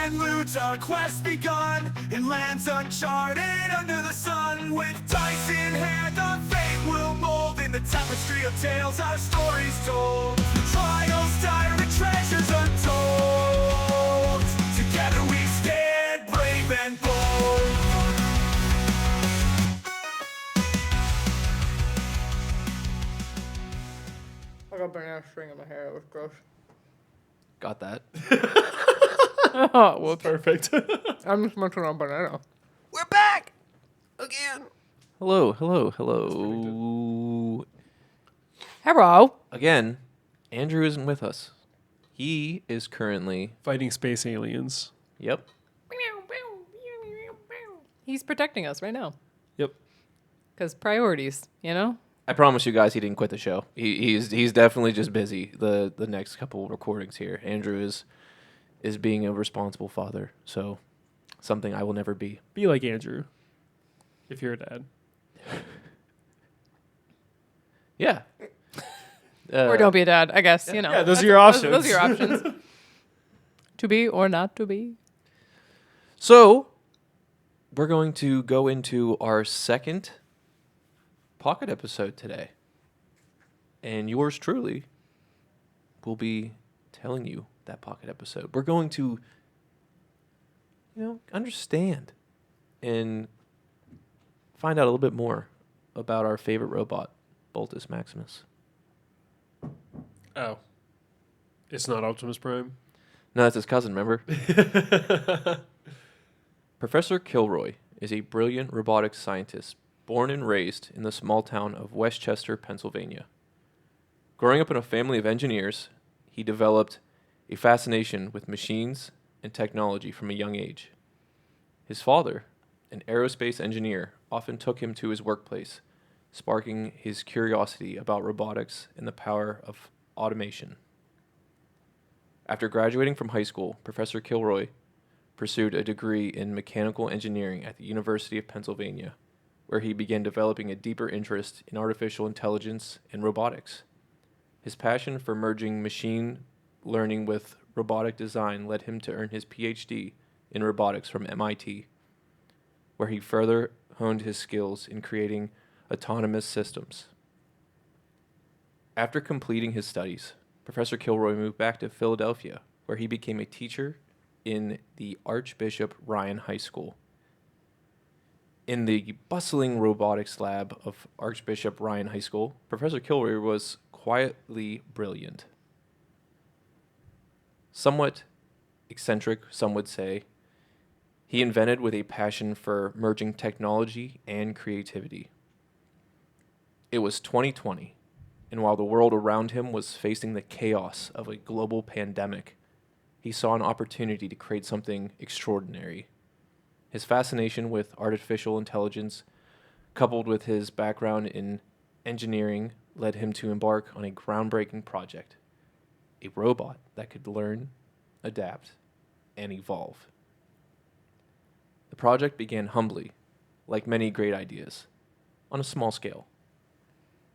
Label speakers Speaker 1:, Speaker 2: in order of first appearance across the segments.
Speaker 1: and loot, our quest begun in lands uncharted under the sun. With dice in hand, our fate will mold in the tapestry of tales our stories told. Trials dire and treasures untold. Together we stand brave and bold.
Speaker 2: I got a banana string in my hair. It was gross.
Speaker 3: Got that.
Speaker 2: Oh, whoops.
Speaker 4: Perfect.
Speaker 2: I'm just munching on banana.
Speaker 3: We're back again. Hello. Hello. Again, Andrew isn't with us. He is currently.
Speaker 4: Fighting space aliens.
Speaker 3: Yep.
Speaker 2: He's protecting us right now.
Speaker 4: Yep.
Speaker 2: Because priorities, you know?
Speaker 3: I promise you guys he didn't quit the show. He's definitely just busy the next couple of recordings here. Andrew is being a responsible father, so something I will never be.
Speaker 4: Be like Andrew. If you're a dad.
Speaker 3: Yeah.
Speaker 2: Or don't be a dad, I guess, you know.
Speaker 4: Yeah, those are your options.
Speaker 2: Those are your options. To be or not to be.
Speaker 3: So, we're going to go into our second Pocket episode today. And yours truly will be telling you that Pocket episode. We're going to, understand and find out a little bit more about our favorite robot, Boltis Maximus.
Speaker 4: Oh. It's not Optimus Prime?
Speaker 3: No, that's his cousin, remember? Professor Kilroy is a brilliant robotics scientist born and raised in the small town of Westchester, Pennsylvania. Growing up in a family of engineers, he developed a fascination with machines and technology from a young age. His father, an aerospace engineer, often took him to his workplace, sparking his curiosity about robotics and the power of automation. After graduating from high school, Professor Kilroy pursued a degree in mechanical engineering at the University of Pennsylvania, where he began developing a deeper interest in artificial intelligence and robotics. His passion for merging machine learning with robotic design led him to earn his PhD in robotics from MIT, where he further honed his skills in creating autonomous systems. After completing his studies, Professor Kilroy moved back to Philadelphia, where he became a teacher in the Archbishop Ryan High School. In the bustling robotics lab of Archbishop Ryan High School, Professor Kilroy was quietly brilliant. Somewhat eccentric, some would say, he invented with a passion for merging technology and creativity. It was 2020, and while the world around him was facing the chaos of a global pandemic, he saw an opportunity to create something extraordinary. His fascination with artificial intelligence, coupled with his background in engineering, led him to embark on a groundbreaking project, a robot that could learn, adapt, and evolve. The project began humbly, like many great ideas, on a small scale.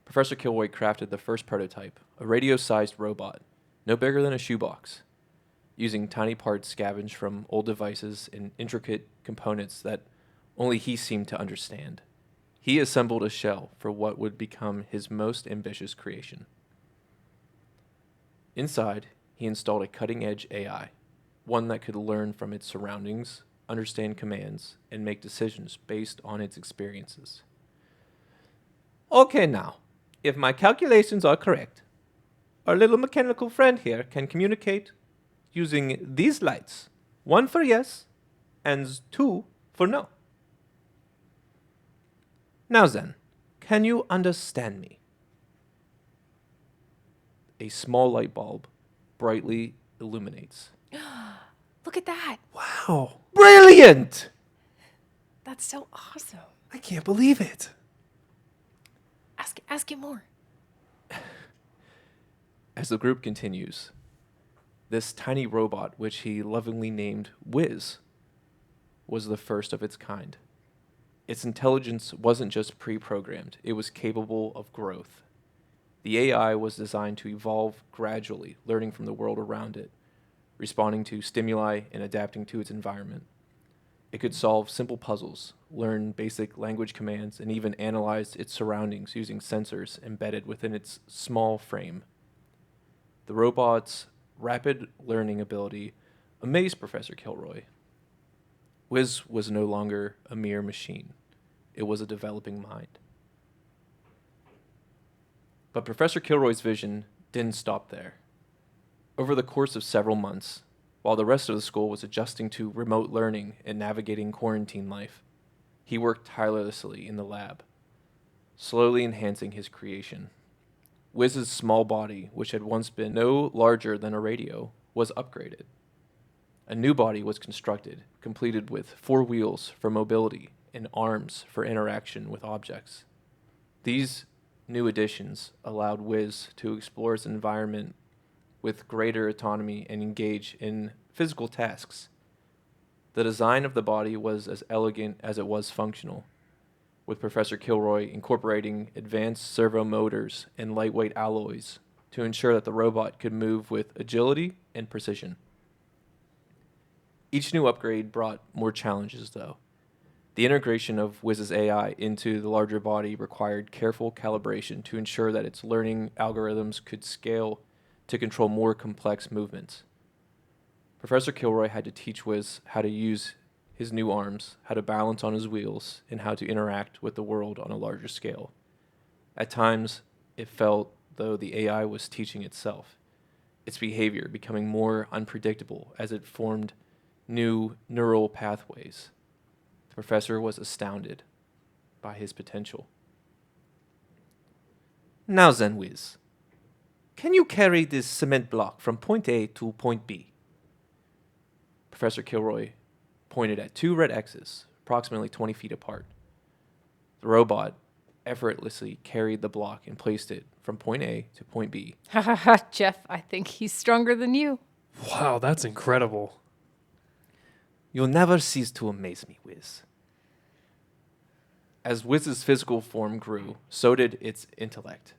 Speaker 3: Professor Kilroy crafted the first prototype, a radio-sized robot, no bigger than a shoebox, using tiny parts scavenged from old devices and intricate components that only he seemed to understand. He assembled a shell for what would become his most ambitious creation. Inside, he installed a cutting-edge AI, one that could learn from its surroundings, understand commands, and make decisions based on its experiences. Okay now, if my calculations are correct, our little mechanical friend here can communicate using these lights, 1 for yes and 2 for no. Now then, can you understand me? A small light bulb brightly illuminates.
Speaker 2: Look at that.
Speaker 4: Wow.
Speaker 3: Brilliant!
Speaker 2: That's so awesome.
Speaker 4: I can't believe it.
Speaker 2: Ask him more.
Speaker 3: As the group continues, this tiny robot, which he lovingly named Wiz, was the first of its kind. Its intelligence wasn't just pre-programmed, it was capable of growth. The AI was designed to evolve gradually, learning from the world around it, responding to stimuli and adapting to its environment. It could solve simple puzzles, learn basic language commands, and even analyze its surroundings using sensors embedded within its small frame. The robot's rapid learning ability amazed Professor Kilroy. Wiz was no longer a mere machine. It was a developing mind. But Professor Kilroy's vision didn't stop there. Over the course of several months, while the rest of the school was adjusting to remote learning and navigating quarantine life, he worked tirelessly in the lab, slowly enhancing his creation. Wiz's small body, which had once been no larger than a radio, was upgraded. A new body was constructed, completed with 4 wheels for mobility and arms for interaction with objects. These new additions allowed Wiz to explore its environment with greater autonomy and engage in physical tasks. The design of the body was as elegant as it was functional, with Professor Kilroy incorporating advanced servo motors and lightweight alloys to ensure that the robot could move with agility and precision. Each new upgrade brought more challenges, though. The integration of Wiz's AI into the larger body required careful calibration to ensure that its learning algorithms could scale to control more complex movements. Professor Kilroy had to teach Wiz how to use his new arms, how to balance on his wheels, and how to interact with the world on a larger scale. At times, it felt though the AI was teaching itself, its behavior becoming more unpredictable as it formed new neural pathways. The professor was astounded by his potential. Now then, Wiz, can you carry this cement block from point A to point B? Professor Kilroy pointed at 2 red X's, approximately 20 feet apart. The robot effortlessly carried the block and placed it from point A to point B.
Speaker 2: Ha ha ha, Jeff, I think he's stronger than you.
Speaker 4: Wow, that's incredible.
Speaker 3: You'll never cease to amaze me, Wiz. As Wiz's physical form grew, so did its intellect.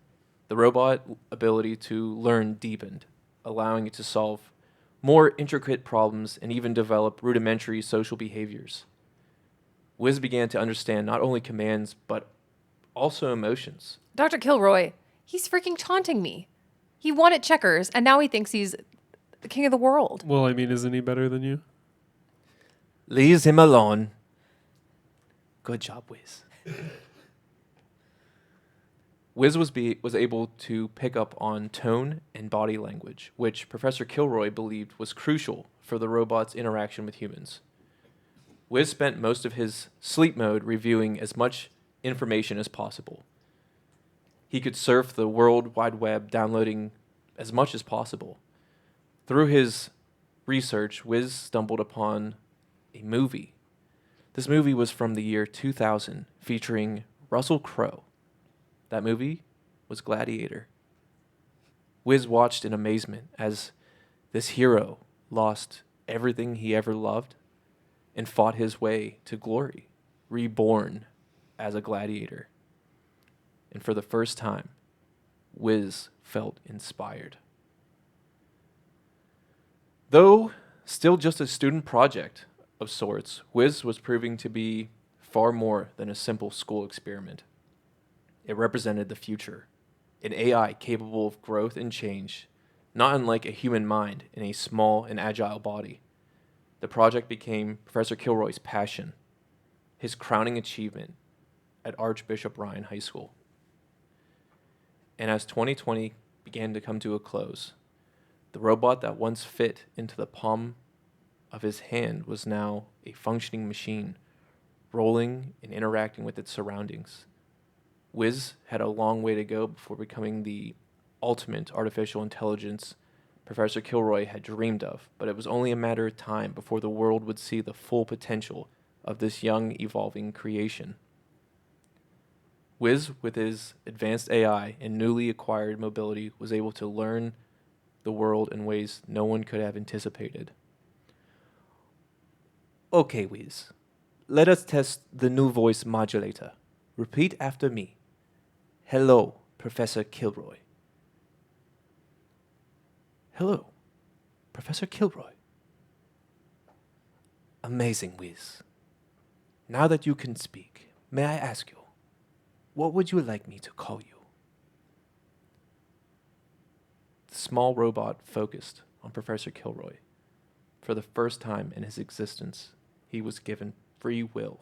Speaker 3: The robot ability to learn deepened, allowing it to solve more intricate problems and even develop rudimentary social behaviors. Wiz began to understand not only commands, but also emotions.
Speaker 2: Dr. Kilroy, he's freaking taunting me. He won at checkers, and now he thinks he's the king of the world.
Speaker 4: Well, I mean, isn't he better than you?
Speaker 3: Leave him alone. Good job, Wiz. Wiz was able to pick up on tone and body language, which Professor Kilroy believed was crucial for the robot's interaction with humans. Wiz spent most of his sleep mode reviewing as much information as possible. He could surf the World Wide Web, downloading as much as possible. Through his research, Wiz stumbled upon a movie. This movie was from the year 2000, featuring Russell Crowe. That movie was Gladiator. Wiz watched in amazement as this hero lost everything he ever loved and fought his way to glory, reborn as a gladiator. And for the first time, Wiz felt inspired. Though still just a student project of sorts, Wiz was proving to be far more than a simple school experiment. It represented the future, an AI capable of growth and change, not unlike a human mind in a small and agile body. The project became Professor Kilroy's passion, his crowning achievement at Archbishop Ryan High School. And as 2020 began to come to a close, the robot that once fit into the palm of his hand was now a functioning machine, rolling and interacting with its surroundings. Wiz had a long way to go before becoming the ultimate artificial intelligence Professor Kilroy had dreamed of, but it was only a matter of time before the world would see the full potential of this young, evolving creation. Wiz, with his advanced AI and newly acquired mobility, was able to learn the world in ways no one could have anticipated. Okay, Wiz. Let us test the new voice modulator. Repeat after me. Hello, Professor Kilroy. Hello, Professor Kilroy. Amazing, Whiz. Now that you can speak, may I ask you, what would you like me to call you? The small robot focused on Professor Kilroy. For the first time in his existence, he was given free will.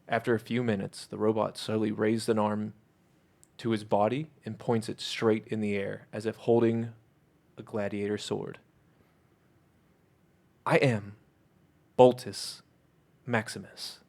Speaker 3: After a few minutes, the robot slowly raised an arm to his body and points it straight in the air, as if holding a gladiator sword. I am Boltis Maximus.